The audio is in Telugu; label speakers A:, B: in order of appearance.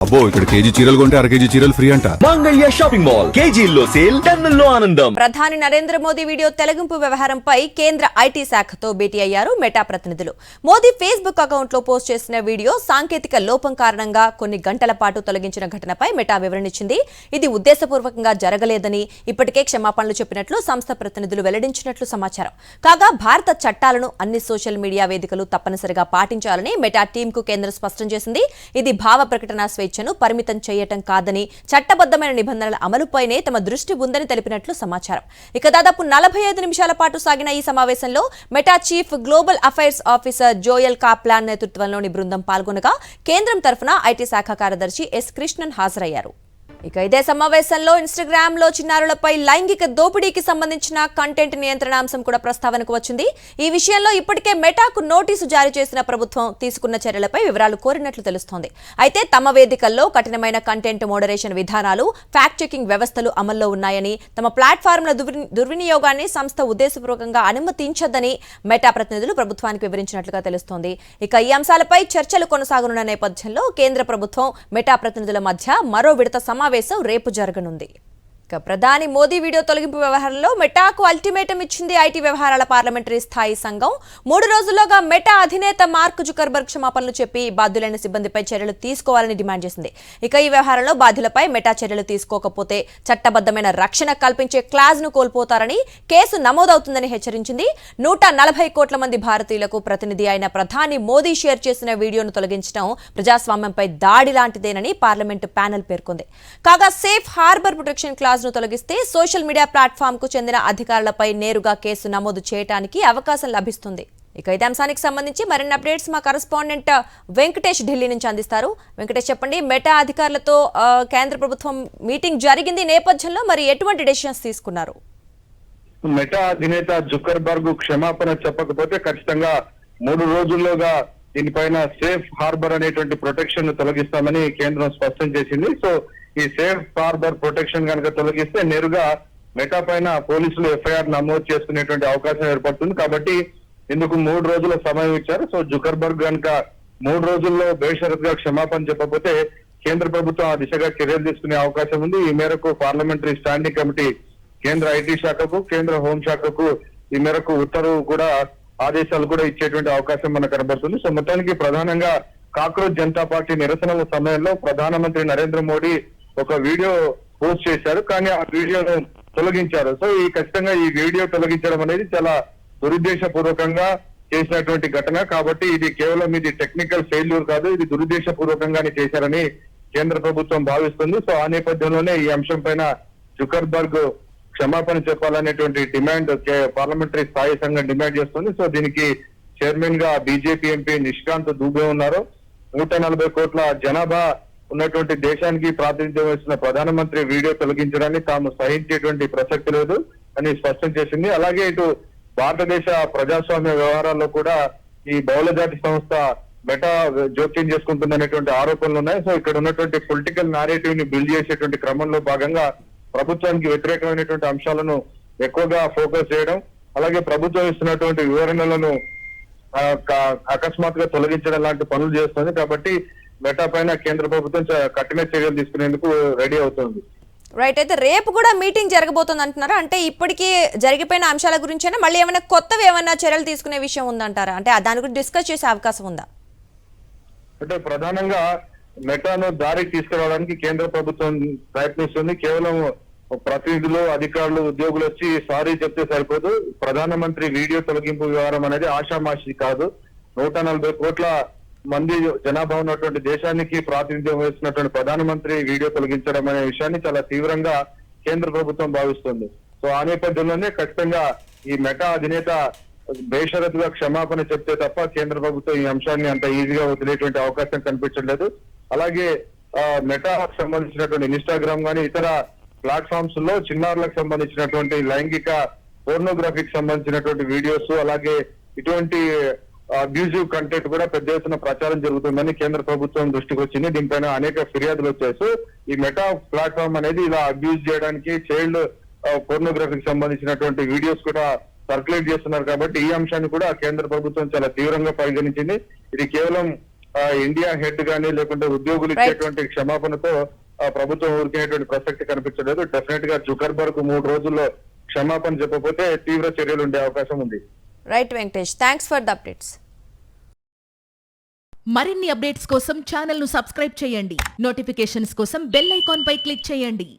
A: అబ్బో ఇక్కడ కేజీ చీరలు కొంటే అర కేజీ చీరలు ఫ్రీ అంట.
B: మంగళ్య షాపింగ్ మాల్ కేజీల్లో సేల్, టన్నుల్లో ఆనందం.
C: ప్రధాని నరేంద్ర మోదీ వీడియో తెలగింపు వ్యవహారంపై కేంద్ర ఐటీ శాఖతో భేటీ అయ్యారు మెటా ప్రతినిధులు. మోదీ ఫేస్బుక్ అకౌంట్ లో పోస్ట్ చేసిన వీడియో సాంకేతిక లోపం కారణంగా కొన్ని గంటల పాటు తొలగించిన ఘటనపై మెటా వివరణిచ్చింది. ఇది ఉద్దేశపూర్వకంగా జరగలేదని ఇప్పటికే క్షమాపణలు చెప్పినట్లు సంస్థ ప్రతినిధులు వెల్లడించినట్లు సమాచారం. కాగా భారత చట్టాలను అన్ని సోషల్ మీడియా వేదికలు తప్పనిసరిగా పాటించాలని మెటా టీంకు కేంద్రం స్పష్టం చేసింది. ఇది భావ ప్రకటన స్వేచ్ఛను పరిమితం చేయటం కాదని, చట్టబద్దమైన నిబంధనల అమలుపైనే తమ దృష్టి ఉందని తెలిపినట్లు సమాచారం. ఇక దాదాపు 45 నిమిషాల పాటు సాగిన ఈ సమావేశంలో meta chief global affairs officer Joel Kaplan నేతృత్వంలోని బృందం పాల్గొనగా కేంద్రం తరఫున ఐటీ శాఖ కార్యదర్శి ఎస్ కృష్ణన్ హాజరయ్యారు. ఇక ఇదే సమావేశంలో ఇన్స్టాగ్రామ్ లో చిన్నారులపై లైంగిక దోపిడీకి సంబంధించిన కంటెంట్ నియంత్రణ అంశం కూడా ప్రస్తావనకు వచ్చింది. ఈ విషయంలో ఇప్పటికే మెటాకు నోటీసు జారీ చేసిన ప్రభుత్వం తీసుకున్న చర్యలపై వివరాలు కోరినట్లు తెలుస్తోంది. అయితే తమ వేదికల్లో కఠినమైన కంటెంట్ మోడరేషన్ విధానాలు, ఫ్యాక్ట్ చెకింగ్ వ్యవస్థలు అమల్లో ఉన్నాయని, తమ ప్లాట్ఫామ్ల దుర్వినియోగాన్ని సంస్థ ఉద్దేశపూర్వకంగా అనుమతించదని మెటా ప్రతినిధులు ప్రభుత్వానికి వివరించినట్లుగా తెలుస్తోంది. ఇక ఈ అంశాలపై చర్చలు కొనసాగనున్న నేపథ్యంలో కేంద్ర ప్రభుత్వం మెటా ప్రతినిధుల మధ్య మరో విడత సమావేశం రేపు జరగనుంది. ప్రధాని మోదీ వీడియో తొలగింపు వ్యవహారంలో మెటాకు అల్టిమేటం ఇచ్చింది ఐటీ వ్యవహారాల పార్లమెంటరీ స్థాయి సంఘం. 3 రోజుల్లోగా మెటా అధినేత మార్క్ జుకర్బర్గ్ క్షమాపణలు చెప్పి బాధ్యులైన సిబ్బందిపై చర్యలు తీసుకోవాలని డిమాండ్ చేసింది. ఇక ఈ వ్యవహారంలో బాధ్యులపై మెటా చర్యలు తీసుకోకపోతే చట్టబద్దమైన రక్షణ కల్పించే క్లాజ్ ను కోల్పోతారని, కేసు నమోదవుతుందని హెచ్చరించింది. 140 కోట్ల మంది భారతీయులకు ప్రతినిధి అయిన ప్రధాని మోదీ షేర్ చేసిన వీడియోను తొలగించడం ప్రజాస్వామ్యంపై దాడి లాంటిదేనని పార్లమెంటు ప్యానెల్ పేర్కొంది. కాగా సేఫ్ హార్బర్ ప్రొటెక్షన్ క్లాజ్ ను తొలగిస్తే సోషల్ మీడియా ప్లాట్ఫామ్ కు చెందిన అధికారులపై నేరుగా కేసు నమోదు చేయడానికి అవకాశం లభిస్తుంది. ఇక ఇదే అంశానికి సంబంధించి మరిన్ని అప్డేట్స్ మా కరెస్పాండెంట్ వెంకటేష్ ఢిల్లీ నుంచి అందిస్తారు. వెంకటేష్, చెప్పండి, మెటా అధికారులతో కేంద్ర ప్రభుత్వం మీటింగ్ జరిగింది నేపథ్యంలో మరి ఎటువంటి డెసిషన్స్ తీసుకున్నారు?
D: మెటా అధినేత జుకర్బర్గ్ క్షమాపణ చెప్పకపోతే ఖచ్చితంగా 3 రోజుల్లోగా దీనిపైన సేఫ్ హార్బర్ అనేటువంటి ప్రొటెక్షన్ ను తొలగిస్తామని కేంద్రం స్పష్టం చేసింది. సో ఈ సేఫ్ హార్బర్ ప్రొటెక్షన్ కనుక తొలగిస్తే నేరుగా మెటా పైన పోలీసులు ఎఫ్ఐఆర్ నమోదు చేసుకునేటువంటి అవకాశం ఏర్పడుతుంది. కాబట్టి ఇందుకు 3 రోజుల సమయం ఇచ్చారు. సో జుకర్బర్గ్ కనుక 3 రోజుల్లో బేషరతుగా క్షమాపణ చెప్పకపోతే కేంద్ర ప్రభుత్వం ఆ దిశగా చర్యలు తీసుకునే అవకాశం ఉంది. ఈ మేరకు పార్లమెంటరీ స్టాండింగ్ కమిటీ కేంద్ర ఐటీ శాఖకు, కేంద్ర హోంశాఖకు ఈ మేరకు ఉత్తర్వు కూడా, ఆదేశాలు కూడా ఇచ్చేటువంటి అవకాశం మనకు కనబడుతుంది. సో మొత్తానికి ప్రధానంగా కాక్రోచ్ జనతా పార్టీ నిరసనల సమయంలో ప్రధానమంత్రి నరేంద్ర మోడీ ఒక వీడియో పోస్ట్ చేశారు, కానీ ఆ వీడియోను తొలగించారు. సో ఖచ్చితంగా ఈ వీడియో తొలగించడం అనేది చాలా దురుద్దేశపూర్వకంగా చేసినటువంటి ఘటన. కాబట్టి ఇది కేవలం టెక్నికల్ ఫెయిల్యూర్ కాదు, ఇది దురుద్దేశపూర్వకంగానే చేశారని కేంద్ర ప్రభుత్వం భావిస్తుంది. సో ఆ నేపథ్యంలోనే ఈ అంశం పైన జుకర్బర్గ్ క్షమాపణ చెప్పాలనేటువంటి డిమాండ్ పార్లమెంటరీ స్థాయి సంఘం డిమాండ్ చేస్తుంది. సో దీనికి చైర్మన్ గా బీజేపీ ఎంపీ నిష్కాంత్ దూబే ఉన్నారు. 140 కోట్ల జనాభా ఉన్నటువంటి దేశానికి ప్రాతినిధ్యం వహిస్తున్న ప్రధానమంత్రి వీడియో తొలగించడాన్ని తాము సహించేటువంటి ప్రసక్తి లేదు అని స్పష్టం చేసింది. అలాగే ఇటు భారతదేశ ప్రజాస్వామ్య వ్యవహారాల్లో కూడా ఈ బహుళజాతి సంస్థ మెటా జోక్యం చేసుకుంటుందనేటువంటి ఆరోపణలు ఉన్నాయి. సో ఇక్కడ ఉన్నటువంటి పొలిటికల్ నారేటివ్ ని బిల్డ్ చేసేటువంటి క్రమంలో భాగంగా ప్రభుత్వానికి వ్యతిరేకమైనటువంటి అంశాలను ఎక్కువగా ఫోకస్ చేయడం, అలాగే ప్రభుత్వం ఇస్తున్నటువంటి వివరణలను అకస్మాత్తుగా తొలగించడం లాంటి పనులు చేస్తుంది. కాబట్టి మెటా పైన కేంద్ర ప్రభుత్వం కఠిన చర్యలు తీసుకునేందుకు రెడీ అవుతుంది.
C: రైట్, అయితే రేపు కూడా మీటింగ్ జరగబోతుంది అంటున్నారా? అంటే ఇప్పటికీ జరిగిపోయిన అంశాల గురించైనా మళ్ళీ ఏమైనా కొత్తవి ఏమైనా చర్యలు తీసుకునే విషయం ఉందంటారా? అంటే దాని గురించి డిస్కస్ చేసే అవకాశం ఉందా?
D: అంటే ప్రధానంగా మెటాను దారికి తీసుకురావడానికి కేంద్ర ప్రభుత్వం ప్రయత్నిస్తుంది. కేవలం ప్రతినిధులు, అధికారులు, ఉద్యోగులు వచ్చి సారీ చెప్తే సరిపోదు. ప్రధానమంత్రి వీడియో తొలగింపు వ్యవహారం అనేది ఆషామాషి కాదు. 140 కోట్ల మంది జనాభా ఉన్నటువంటి దేశానికి ప్రాతినిధ్యం వహిస్తున్నటువంటి ప్రధానమంత్రి వీడియో తొలగించడం అనే విషయాన్ని చాలా తీవ్రంగా కేంద్ర ప్రభుత్వం భావిస్తుంది. సో ఆ నేపథ్యంలోనే ఖచ్చితంగా ఈ మెటా అధినేత బేషరతుగా క్షమాపణ చెప్తే తప్ప కేంద్ర ప్రభుత్వం ఈ అంశాన్ని అంత ఈజీగా వదిలేటువంటి అవకాశం కనిపించట్లేదు. అలాగే మెటాకు సంబంధించినటువంటి ఇన్స్టాగ్రామ్ కానీ ఇతర ప్లాట్ఫామ్స్ లో చిన్నారులకు సంబంధించినటువంటి లైంగిక పోర్నోగ్రఫీకి సంబంధించినటువంటి వీడియోస్, అలాగే ఇటువంటి అబ్యూజివ్ కంటెంట్ కూడా పెద్ద ఎత్తున ప్రచారం జరుగుతుందని కేంద్ర ప్రభుత్వం దృష్టికి వచ్చింది. దీనిపైన అనేక ఫిర్యాదులు వచ్చాయి. సో ఈ మెటా ప్లాట్ఫామ్ అనేది ఇలా అబ్యూజ్ చేయడానికి, చైల్డ్ పోర్నోగ్రఫీకి సంబంధించినటువంటి వీడియోస్ కూడా సర్క్యులేట్ చేస్తున్నారు. కాబట్టి ఈ అంశాన్ని కూడా కేంద్ర ప్రభుత్వం చాలా తీవ్రంగా పరిగణించింది. ఇది కేవలం ఇండియా హెడ్ గానీ లేకుంటే ఉద్యోగులు ఇచ్చేటువంటి క్షమాపణతో ప్రభుత్వం ఊరికేటువంటి ప్రసక్తి కనిపించలేదు. డెఫినెట్ గా జుకర్బర్గ్ 3 రోజుల్లో క్షమాపణ చెప్పకపోతే తీవ్ర చర్యలు ఉండే అవకాశం ఉంది.
C: Right Venkatesh, thanks for the updates.
E: మరిన్ని అప్డేట్స్ కోసం ఛానల్ ను సబ్స్క్రైబ్ చేయండి. నోటిఫికేషన్స్ కోసం బెల్ ఐకాన్ పై క్లిక్ చేయండి.